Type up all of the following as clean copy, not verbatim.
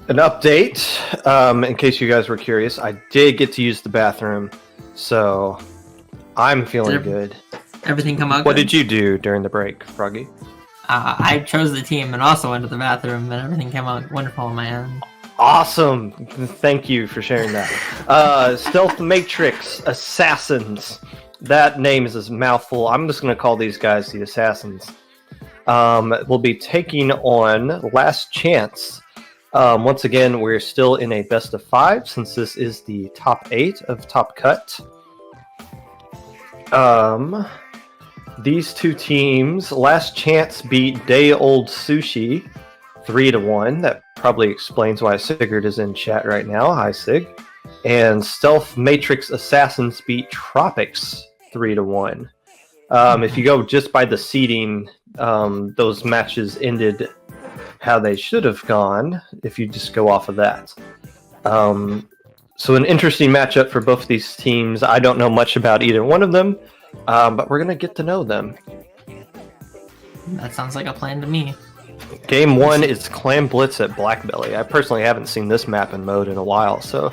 An update, in case you guys were curious, I did get to use the bathroom, so I'm feeling good. Everything come out What good? did you do during the break, Froggy? I chose the team and also went to the bathroom, and everything came out wonderful on my end. Awesome! Thank you for sharing that. Stealth Matrix Assassins. That name is a mouthful. I'm just going to call these guys the Assassins. We'll be taking on Last Chance. Once again, we're still in a best of 5 since this is the top 8 of Top Cut. These two teams, Last Chance beat Day Old Sushi 3-1. That probably explains why Sigurd is in chat right now. Hi, Sig. And Stealth Matrix Assassins beat Tropics 3-1. If you go just by the seeding, those matches ended how they should have gone if you just go off of that. So an interesting matchup for both these teams. I don't know much about either one of them, but we're going to get to know them. That sounds like a plan to me. Game 1 is Clam Blitz at Blackbelly. I personally haven't seen this map and mode in a while, so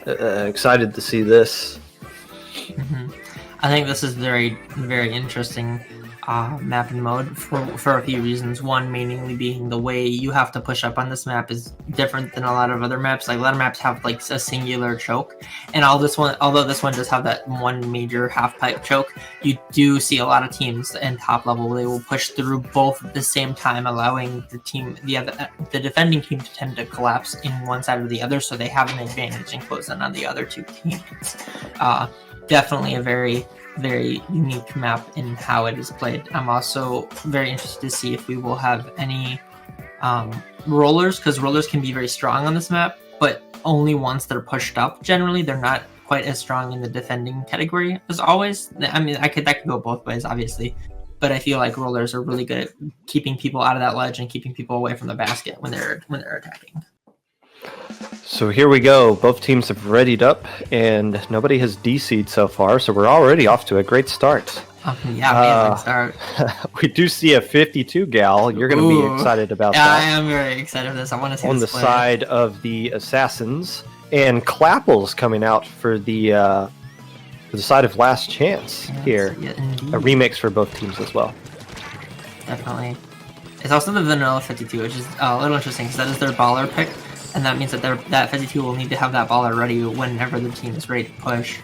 excited to see this. Mm-hmm. I think this is very, very interesting map and mode for a few reasons. One, mainly being the way you have to push up on this map is different than a lot of other maps. Like a lot of maps have like a singular choke, and although this one does have that one major half pipe choke, you do see a lot of teams in top level they will push through both at the same time, allowing the defending team to tend to collapse in one side or the other, so they have an advantage and close in on the other two teams. Definitely a very, very unique map in how it is played. I'm also very interested to see if we will have any rollers, because rollers can be very strong on this map, but only once they're pushed up. Generally, they're not quite as strong in the defending category as always. I mean, that could go both ways, obviously, but I feel like rollers are really good at keeping people out of that ledge and keeping people away from the basket when they're attacking. So here we go. Both teams have readied up, and nobody has DC'd so far, so we're already off to a great start. Amazing start. We do see a 52 gal. You're going to be excited about that. I am very excited for this. I want to see on this the play. Side of the Assassins, and Clapple's coming out for the side of Last Chance here. Yeah, a remix for both teams as well. Definitely. It's also the Vanilla 52, which is a little interesting because that is their baller pick. And that means that that 52 will need to have that baller ready whenever the team is ready to push.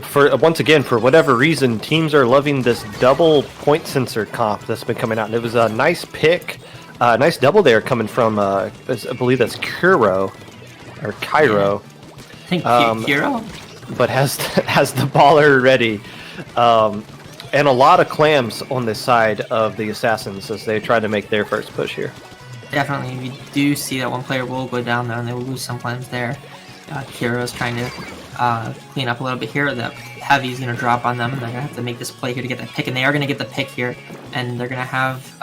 For once again, for whatever reason, teams are loving this double point sensor comp that's been coming out. And it was a nice pick, nice double there coming from, I believe that's Cairo. Yeah. I think Cairo? But has the baller ready. And a lot of clams on this side of the Assassins as they try to make their first push here. Definitely, we do see that one player will go down there and they will lose some clams there. Kira's trying to clean up a little bit here. The heavy is going to drop on them, and they're going to have to make this play here to get that pick, and they are going to get the pick here, and they're going to have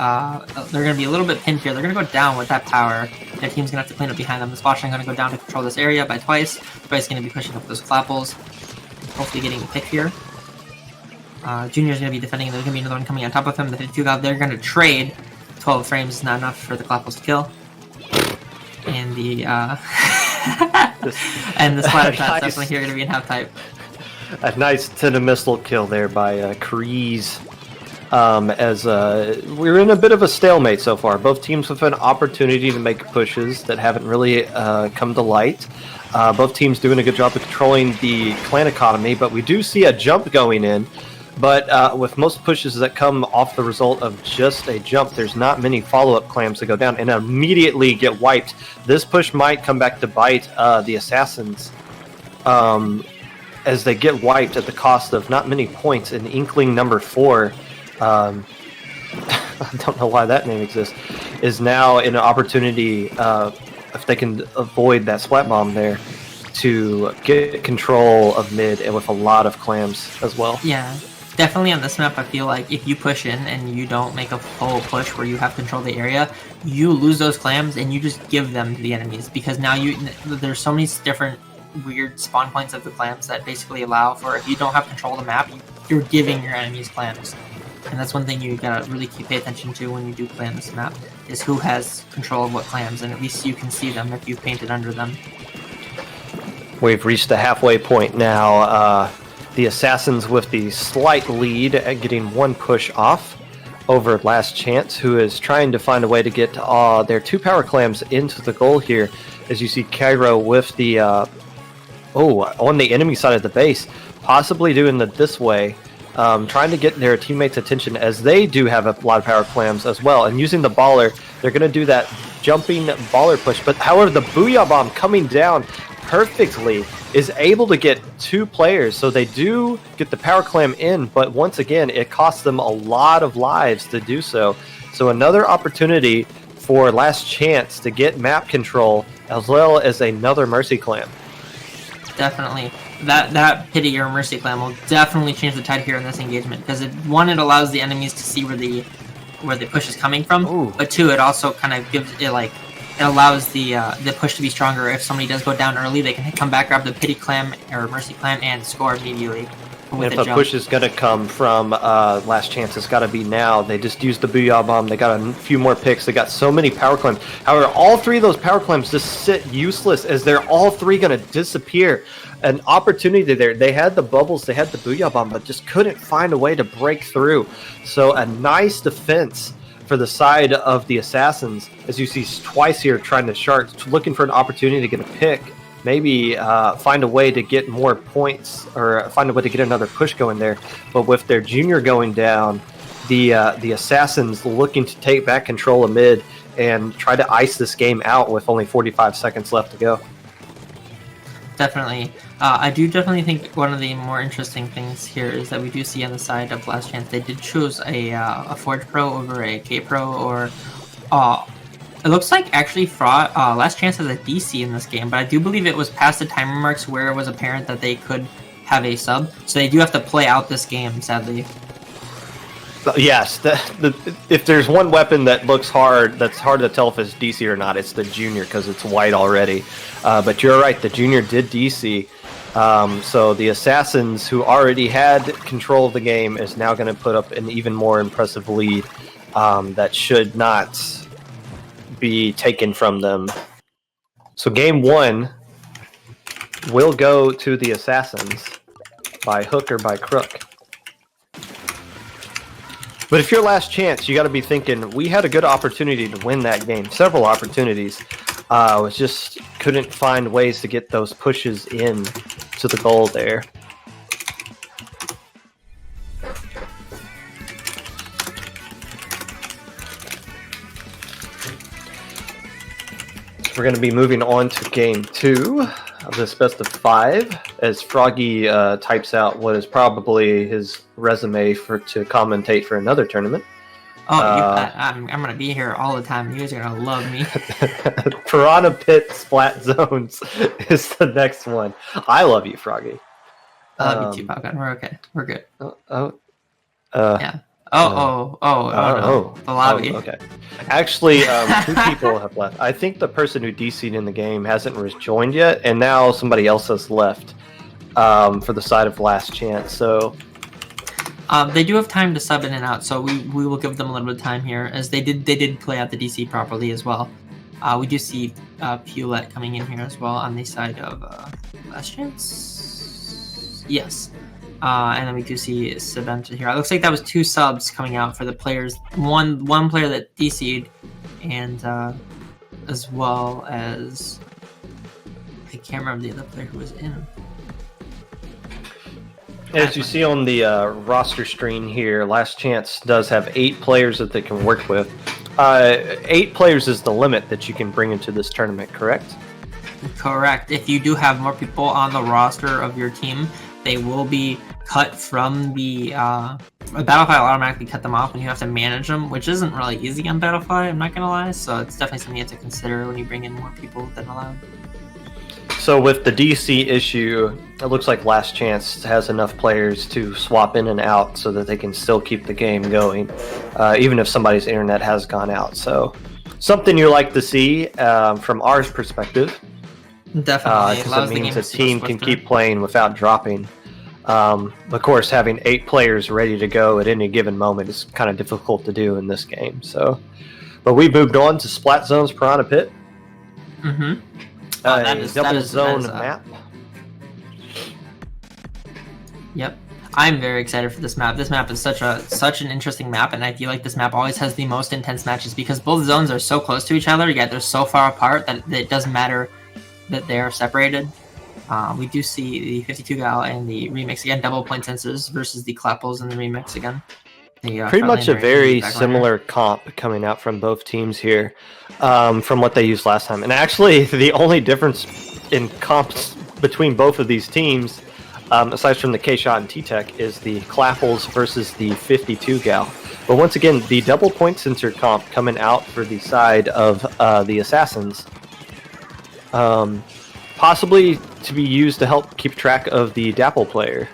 they're going to be a little bit pinned here. They're going to go down with that power. Their team's going to have to clean up behind them. The Splashing going to go down to control this area by Twice. Twice going to be pushing up those Clapples, hopefully getting the pick here. Junior's going to be defending, and there's going to be another one coming on top of him. The 52 out, they're going to trade. 12 frames is not enough for the Clapples to kill. And the and the splatter shot's definitely here going to be in half type. A nice missile kill there by Kreese. As we're in a bit of a stalemate so far. Both teams with an opportunity to make pushes that haven't really come to light. Both teams doing a good job of controlling the clan economy, but we do see a jump going in. But with most pushes that come off the result of just a jump, there's not many follow-up clams that go down and immediately get wiped. This push might come back to bite the Assassins as they get wiped at the cost of not many points. And Inkling number 4, I don't know why that name exists, is now in an opportunity, if they can avoid that splat bomb there, to get control of mid and with a lot of clams as well. Yeah. Definitely on this map, I feel like if you push in and you don't make a full push where you have control of the area, you lose those clams and you just give them to the enemies, because now there's so many different weird spawn points of the clams that basically allow for, if you don't have control of the map, you're giving your enemies clams. And that's one thing you gotta really pay attention to when you do play on this map, is who has control of what clams, and at least you can see them if you painted under them. We've reached the halfway point now. The Assassins with the slight lead at getting one push off over Last Chance, who is trying to find a way to get their 2 power clams into the goal here. As you see Cairo with the on the enemy side of the base, possibly doing it this way, trying to get their teammates' attention, as they do have a lot of power clams as well. And using the baller, they're going to do that jumping baller push. But however, the Booyah Bomb coming down perfectly is able to get 2 players, so they do get the power clam in, but once again it costs them a lot of lives to do so. So another opportunity for Last Chance to get map control, as well as another mercy clam. Definitely. That pity or mercy clam will definitely change the tide here in this engagement, because it allows the enemies to see where the push is coming from. Ooh. But 2, it also kind of gives it it allows the push to be stronger. If somebody does go down early, they can come back, grab the pity clam or mercy clam, and score immediately. If a push is going to come from Last Chance, it's got to be now. They just used the Booyah Bomb. They got a few more picks. They got so many power clams. However, all 3 of those power clams just sit useless, as they're all 3 going to disappear. An opportunity there. They had the bubbles, they had the Booyah Bomb, but just couldn't find a way to break through. So a nice defense for the side of the Assassins, as you see twice here trying to shark, looking for an opportunity to get a pick, maybe find a way to get more points, or find a way to get another push going there. But with their junior going down, the Assassins looking to take back control of mid and try to ice this game out with only 45 seconds left to go. Definitely. I do definitely think one of the more interesting things here is that we do see on the side of Last Chance, they did choose a Forge Pro over a K Pro, or it looks like actually Last Chance has a DC in this game, but I do believe it was past the timer marks where it was apparent that they could have a sub, so they do have to play out this game, sadly. Yes, if there's one weapon that looks hard, that's hard to tell if it's DC or not, it's the junior, because it's white already. But you're right, the junior did DC. So the Assassins, who already had control of the game, is now going to put up an even more impressive lead that should not be taken from them. So game 1 will go to the Assassins by hook or by crook. But if you're Last Chance, you got to be thinking, we had a good opportunity to win that game. Several opportunities. Was just couldn't find ways to get those pushes in to the goal there. So we're going to be moving on to game 2 of this best of 5, as Froggy types out what is probably his resume to commentate for another tournament. Oh, I'm gonna be here all the time. You guys are gonna love me. Piranha Pit Splat Zones is the next one. I love you, Froggy. I love you too, Falcon. We're okay. We're good. Yeah. No. The lobby. Okay. Actually, 2 people have left. I think the person who DC'd in the game hasn't rejoined yet, and now somebody else has left for the side of Last Chance. So they do have time to sub in and out, so we will give them a little bit of time here, as they did play out the DC properly as well. We do see Pulette coming in here as well on the side of Last Chance. Yes. And then we do see Sabenta here. It looks like that was 2 subs coming out for the players. One player that DC'd, and as well as I can't remember the other player who was in. As you see on the roster screen here, Last Chance does have 8 players that they can work with. 8 players is the limit that you can bring into this tournament, correct? Correct. If you do have more people on the roster of your team, they will be cut from the Battlefy will automatically cut them off, and you have to manage them, which isn't really easy on Battlefy, I'm not gonna lie. So it's definitely something you have to consider when you bring in more people than allowed. So with the DC issue, it looks like Last Chance has enough players to swap in and out so that they can still keep the game going, even if somebody's internet has gone out. So something you like to see from our perspective. Definitely. Because it means a team can keep playing without dropping. Of course, having 8 players ready to go at any given moment is kind of difficult to do in this game. So, but we moved on to Splat Zone's Piranha Pit. Mm-hmm. Double zone map. Yep. I'm very excited for this map. This map is such an interesting map, and I feel like this map always has the most intense matches because both zones are so close to each other, yet they're so far apart that it doesn't matter that they are separated. We do see the 52 gal and the remix again, double point sensors versus the Clapples and the remix again. Pretty much a very similar comp coming out from both teams here, from what they used last time. And actually, the only difference in comps between both of these teams, aside from the K-Shot and T-Tech, is the Clapples versus the 52 gal. But once again, the double point sensor comp coming out for the side of the Assassins, possibly to be used to help keep track of the Dapple player.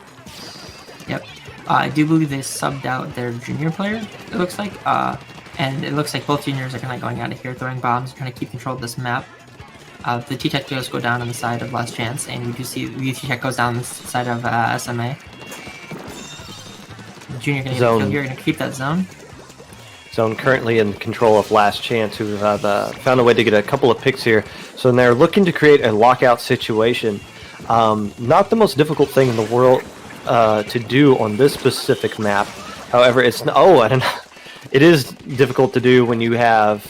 Yep. I do believe they subbed out their junior player, it looks like. And it looks like both juniors are kind of going out of here, throwing bombs, trying to keep control of this map. The T-Tech does go down on the side of Last Chance, and we do see the T-Tech goes down the side of SMA. The junior going to get a kill here, going to keep that zone. Zone currently in control of Last Chance, who have found a way to get a couple of picks here. So they're looking to create a lockout situation. Not the most difficult thing in the world to do on this specific map. However, it is difficult to do when you have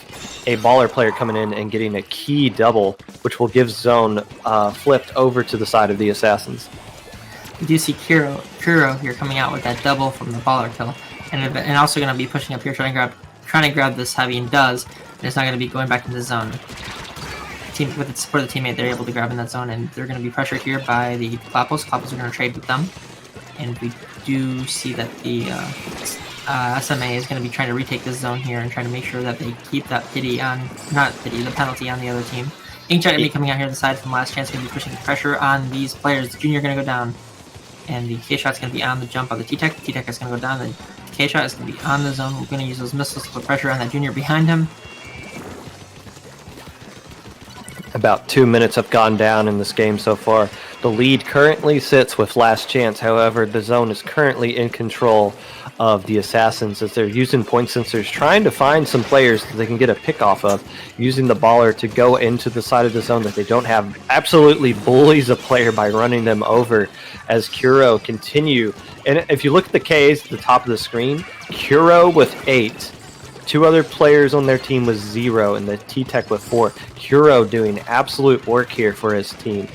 a baller player coming in and getting a key double, which will give zone flipped over to the side of the Assassins. We do see Kuro here coming out with that double from the baller kill, and also going to be pushing up here, trying to grab this heavy, and does. And it's not going to be going back into the zone. With the support of the teammate, they're able to grab in that zone, and they're going to be pressured here by the Clapples. Clapples are going to trade with them, and we do see that the SMA is going to be trying to retake this zone here and trying to make sure that they keep that the penalty on the other team. Inkjet going to be coming out here to the side from Last Chance, going to be pushing pressure on these players. The junior going to go down, and the K-Shot's going to be on the jump of the T-Tech. The T-Tech is going to go down, the K-Shot is going to be on the zone. We're going to use those missiles to put pressure on that junior behind him. About 2 minutes have gone down in this game so far. The lead currently sits with Last Chance. However, the zone is currently in control of the Assassins as they're using point sensors, trying to find some players that they can get a pick off of, using the baller to go into the side of the zone that they don't have. Absolutely bullies a player by running them over as Kuro continue. And if you look at the Ks at the top of the screen, Kuro with 8. 2 other players on their team with 0, and the T-Tech with 4. Kuro doing absolute work here for his team.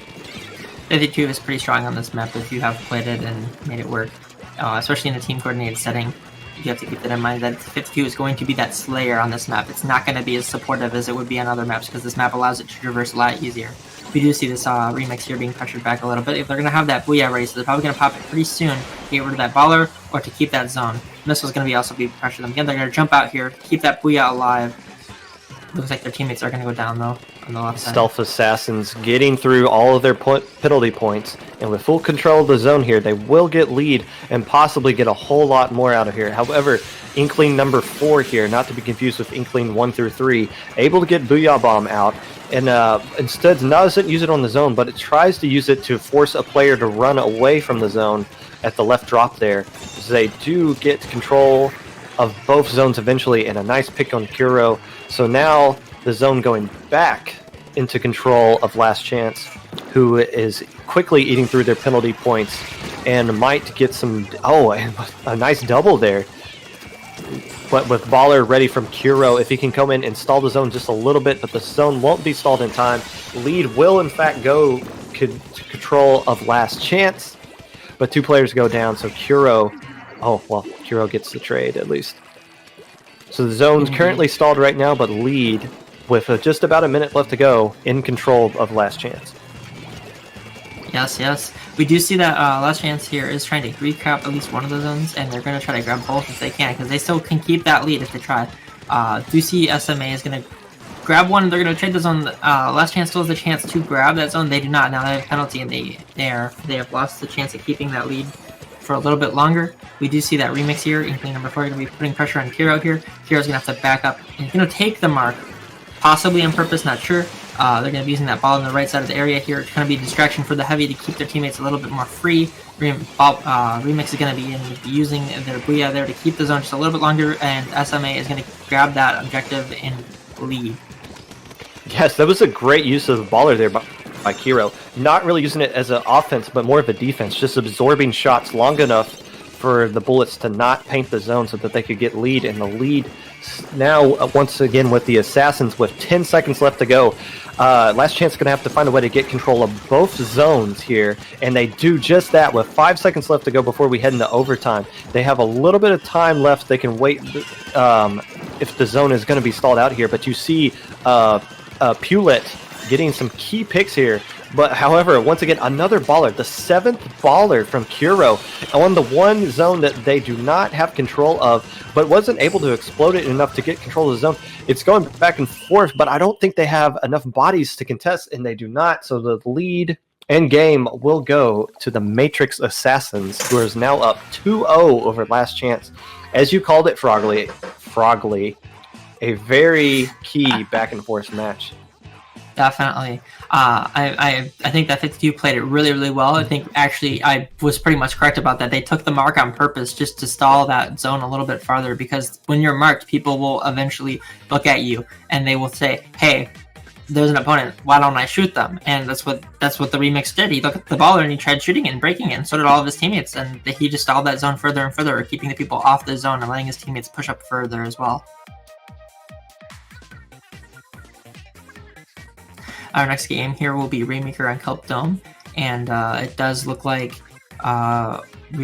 52 is pretty strong on this map if you have played it and made it work. Especially in a team coordinated setting, you have to keep that in mind that 52 is going to be that slayer on this map. It's not going to be as supportive as it would be on other maps because this map allows it to traverse a lot easier. We do see this remix here being pressured back a little bit. If they're going to have that Booyah race, so they're probably going to pop it pretty soon to get rid of that baller or to keep that zone. Missile's going to be also be pressured them again. They're going to jump out here, keep that Booyah alive. Looks like their teammates are going to go down though on the left side. Stealth Assassins getting through all of their penalty points, and with full control of the zone here, they will get lead and possibly get a whole lot more out of here. However, Inkling number 4 here, not to be confused with Inkling 1 through 3, able to get Booyah Bomb out, and instead doesn't use it on the zone, but it tries to use it to force a player to run away from the zone at the left drop there. So they do get control of both zones eventually, and a nice pick on Kuro. So now the zone going back into control of Last Chance, who is quickly eating through their penalty points and might get some... Oh, a nice double there. But with baller ready from Kuro, if he can come in and stall the zone just a little bit, but the zone won't be stalled in time. Lead will in fact go to control of Last Chance, but 2 players go down, so Kuro... Oh, well, Kuro gets the trade at least. So the zone's currently stalled right now, but lead, with just about a minute left to go, in control of Last Chance. Yes. We do see that Last Chance here is trying to recap at least one of the zones, and they're going to try to grab both if they can, because they still can keep that lead if they try. Do see SMA is going to grab one, they're going to trade the zone. Last Chance still has the chance to grab that zone. They do not. Now they have a penalty, and they have lost the chance of keeping that lead for a little bit longer. We do see that remix here. Inkling number 4 going to be putting pressure on Kuro here. Kuro's going to have to back up, and he's going to take the mark, possibly on purpose, not sure. They're going to be using that ball on the right side of the area here. It's going to be a distraction for the heavy to keep their teammates a little bit more free. Remix is going to be using their Booyah there to keep the zone just a little bit longer, and SMA is going to grab that objective and lead. Yes, that was a great use of the baller there by Kiro. Not really using it as an offense, but more of a defense, just absorbing shots long enough for the bullets to not paint the zone so that they could get lead. And the lead now, once again, with the Assassins with 10 seconds left to go. Last Chance going to have to find a way to get control of both zones here, and they do just that with 5 seconds left to go before we head into overtime. They have a little bit of time left. They can wait if the zone is going to be stalled out here, but you see Pulet getting some key picks here. But however, once again, another baller, the 7th baller from Kuro on the one zone that they do not have control of, but wasn't able to explode it enough to get control of the zone. It's going back and forth, but I don't think they have enough bodies to contest, and they do not. So the lead and game will go to the Matrix Assassins, who is now up 2-0 over Last Chance. As you called it, Frogly, a very key back and forth match. Definitely. I think that 52 played it really, really well. I think actually I was pretty much correct about that. They took the mark on purpose just to stall that zone a little bit farther, because when you're marked, people will eventually look at you and they will say, hey, there's an opponent, why don't I shoot them? And that's what the Remix did. He looked at the baller and he tried shooting it and breaking it, and so did all of his teammates, and he just stalled that zone further and further, keeping the people off the zone and letting his teammates push up further as well. Our next game here will be Rainmaker on Kelp Dome, and it does look like we are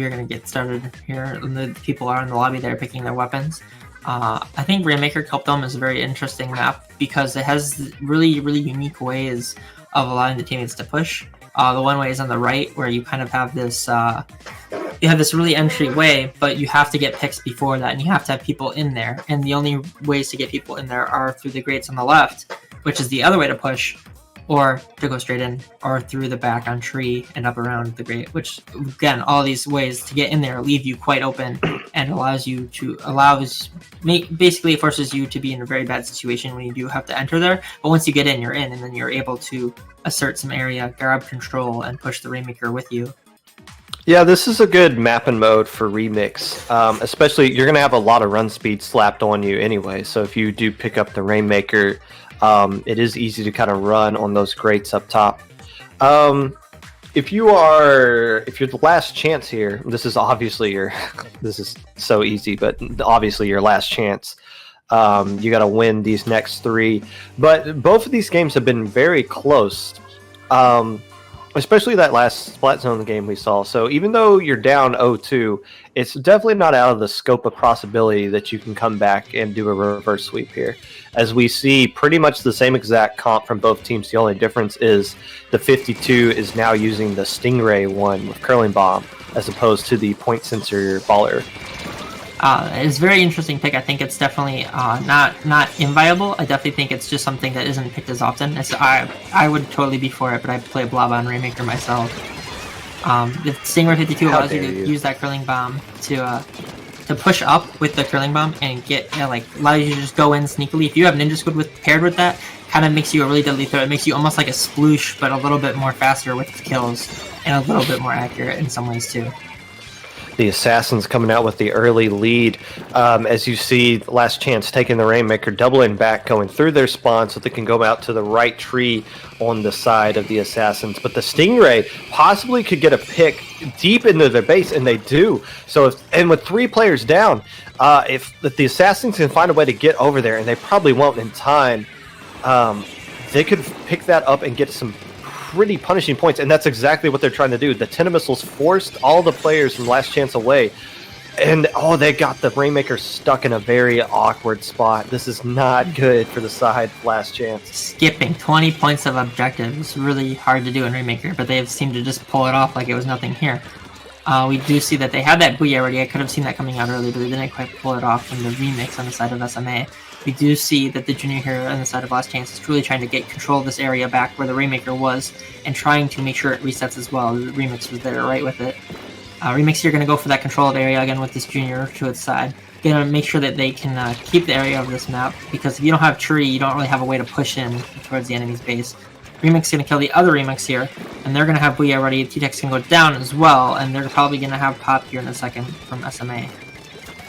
going to get started here. The people are in the lobby there picking their weapons. I think Rainmaker Kelp Dome is a very interesting map because it has really, really unique ways of allowing the teammates to push. The one way is on the right, where you kind of have this really entry way, but you have to get picks before that, and you have to have people in there. And the only ways to get people in there are through the grates on the left, which is the other way to push, or to go straight in, or through the back on tree and up around the grate, which, again, all these ways to get in there leave you quite open and basically it forces you to be in a very bad situation when you do have to enter there. But once you get in, you're in, and then you're able to assert some area, grab control, and push the Rainmaker with you. Yeah, this is a good mapping mode for Remix. Especially, you're going to have a lot of run speed slapped on you anyway, so if you do pick up the Rainmaker, it is easy to kind of run on those grates up top. If you're the Last Chance here, this is so easy, but obviously your last chance. You got to win these next 3, but both of these games have been very close. Especially that last Splat Zone game we saw. So even though you're down 0-2, it's definitely not out of the scope of possibility that you can come back and do a reverse sweep here. As we see pretty much the same exact comp from both teams. The only difference is the 52 is now using the Stingray one with Curling Bomb as opposed to the point sensor baller. It's a very interesting pick. I think it's definitely not inviolable. I definitely think it's just something that isn't picked as often. I would totally be for it, but I play Blob on Rainmaker myself. The Stingray 52 allows you to use that Curling Bomb to push up with the Curling Bomb and allows you to just go in sneakily. If you have Ninja Squid paired with that, kind of makes you a really deadly threat. It makes you almost like a sploosh, but a little bit more faster with kills and a little bit more accurate in some ways too. The Assassins coming out with the early lead. As you see, Last Chance taking the Rainmaker, doubling back, going through their spawn so they can go out to the right tree on the side of the Assassins. But the Stingray possibly could get a pick deep into their base, and they do. So, with 3 players down, if the Assassins can find a way to get over there, and they probably won't in time, they could pick that up and get some pretty punishing points, and that's exactly what they're trying to do. The Tenna Missiles forced all the players from Last Chance away, and they got the Rainmaker stuck in a very awkward spot. This is not good for the side Last Chance. Skipping 20 points of objective is really hard to do in Rainmaker, but they seem to just pull it off like it was nothing here. We do see that they had that Booyah already. I could have seen that coming out early, but they didn't quite pull it off from the Remix on the side of SMA. We do see that the Junior here on the side of Last Chance is truly trying to get control of this area back where the Rainmaker was, and trying to make sure it resets as well. The Remix was there right with it. Remix here going to go for that controlled area again with this junior to its side. Going to make sure that they can keep the area of this map, because if you don't have tree, you don't really have a way to push in towards the enemy's base. Remix going to kill the other Remix here, and they're going to have Booyah ready. T-Tex going to go down as well, and they're probably going to have Pop here in a second from SMA.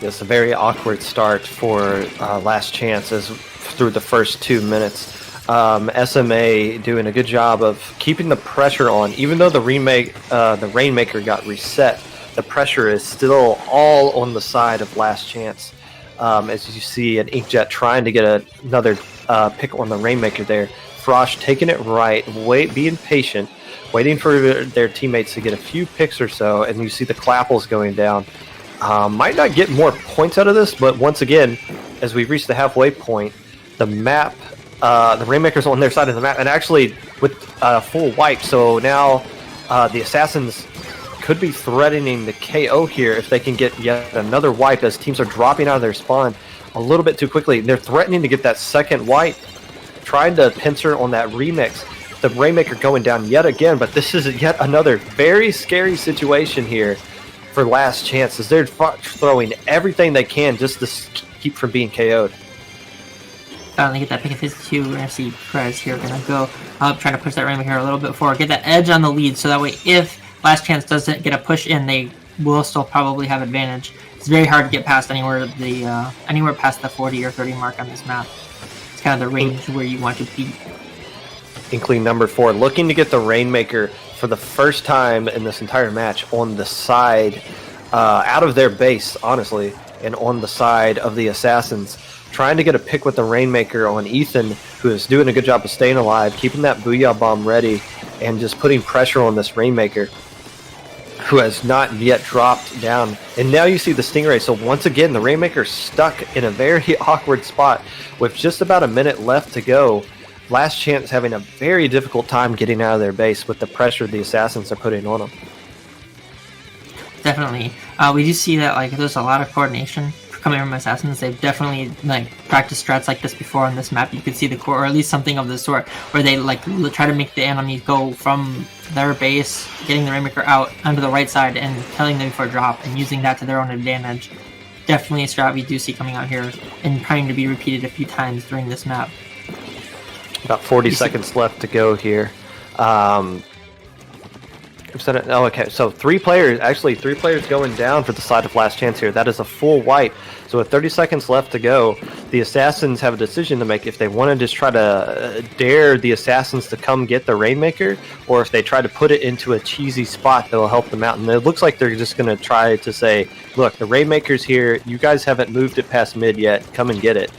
It's a very awkward start for Last Chance as through the first 2 minutes. SMA doing a good job of keeping the pressure on, even though the Rainmaker got reset. The pressure is still all on the side of Last Chance. As you see an Inkjet trying to get another pick on the Rainmaker there. Frosh taking it right, being patient, waiting for their teammates to get a few picks or so, and you see the Clapples going down. Might not get more points out of this, but once again, as we've reached the halfway point, the map, the Rainmaker's on their side of the map, and actually with full wipe, so now the Assassins could be threatening the KO here if they can get yet another wipe, as teams are dropping out of their spawn a little bit too quickly. They're threatening to get that second wipe, trying to pincer on that Remix. The Rainmaker going down yet again, but this is yet another very scary situation here for Last Chance, as they're throwing everything they can just to keep from being KO'd. Finally get that pick of his two. We're going to see Prez here going to go up, trying to push that Rainmaker a little bit forward, get that edge on the lead, so that way if Last Chance doesn't get a push in, they will still probably have advantage. It's very hard to get past anywhere past the 40 or 30 mark on this map. It's kind of the range where you want to beat. Inkling number 4 looking to get the Rainmaker for the first time in this entire match on the side, out of their base, honestly, and on the side of the Assassins. Trying to get a pick with the Rainmaker on Ethan, who is doing a good job of staying alive, keeping that Booyah bomb ready, and just putting pressure on this Rainmaker, who has not yet dropped down. And now you see the Stingray. So once again, the Rainmaker stuck in a very awkward spot with just about a minute left to go. Last Chance having a very difficult time getting out of their base with the pressure the Assassins are putting on them. Definitely. We do see that there's a lot of coordination coming from Assassins. They've definitely practiced strats like this before on this map. You could see the core, or at least something of the sort, where they try to make the enemy go from their base, getting the Rainmaker out onto the right side and telling them for a drop and using that to their own advantage. Definitely a strat we do see coming out here and trying to be repeated a few times during this map. About 40 seconds left to go here. Okay, so three players going down for the side of Last Chance here. That is a full wipe. So with 30 seconds left to go, the Assassins have a decision to make if they want to just try to dare the Assassins to come get the Rainmaker, or if they try to put it into a cheesy spot that will help them out. And it looks like they're just going to try to say, look, the Rainmaker's here. You guys haven't moved it past mid yet. Come and get it.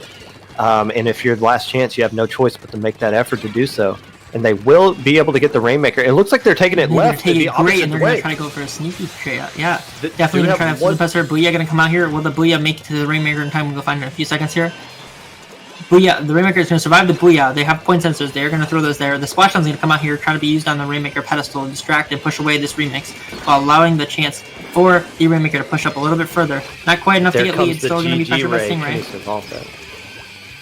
And if you're Last Chance, you have no choice but to make that effort to do so. And they will be able to get the Rainmaker. It looks like they're taking it left. They're taking it great, and they're going to try to go for a sneaky trade. Yeah, definitely going to try to have the pressure. Booyah going to come out here. Will the Booyah make it to the Rainmaker in time? We'll find in a few seconds here. Booyah, the Rainmaker is going to survive the Booyah. They have point sensors. They're going to throw those there. The Splashdown's going to come out here, trying to be used on the Rainmaker pedestal, distract and push away this Remix, while allowing the chance for the Rainmaker to push up a little bit further. Not quite enough to get lead. Still going to be pressured by Stingray.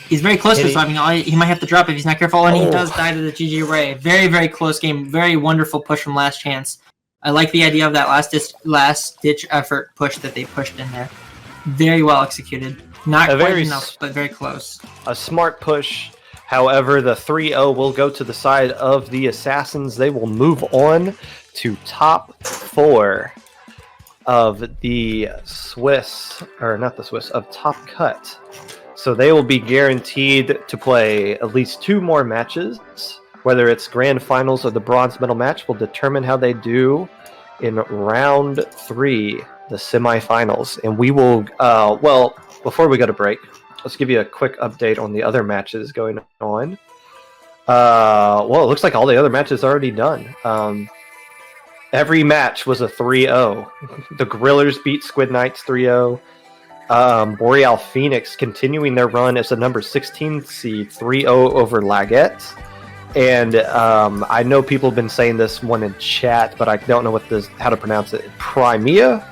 He's very close to surviving. He might have to drop if he's not careful, and he does die to the GG Ray. Very, very close game. Very wonderful push from Last Chance. I like the idea of that last-ditch effort push that they pushed in there. Very well executed. Not quite enough, but very close. A smart push. However, the 3-0 will go to the side of the Assassins. They will move on to top 4 of the of Top Cut. So they will be guaranteed to play at least 2 more matches. Whether it's grand finals or the bronze medal match will determine how they do in round 3, the semifinals. And we will, before we go to break, let's give you a quick update on the other matches going on. It looks like all the other matches are already done. Every match was a 3-0. The Grillers beat Squid Knights 3-0. Boreal Phoenix continuing their run as the number 16 seed, 3-0 over Laguette. And I know people have been saying this one in chat, but I don't know how to pronounce it. Primea?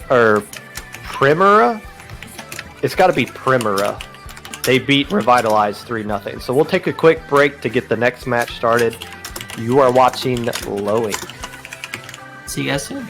Or Primera? It's got to be Primera. They beat Revitalized 3-0. So we'll take a quick break to get the next match started. You are watching Low Ink. See you guys soon.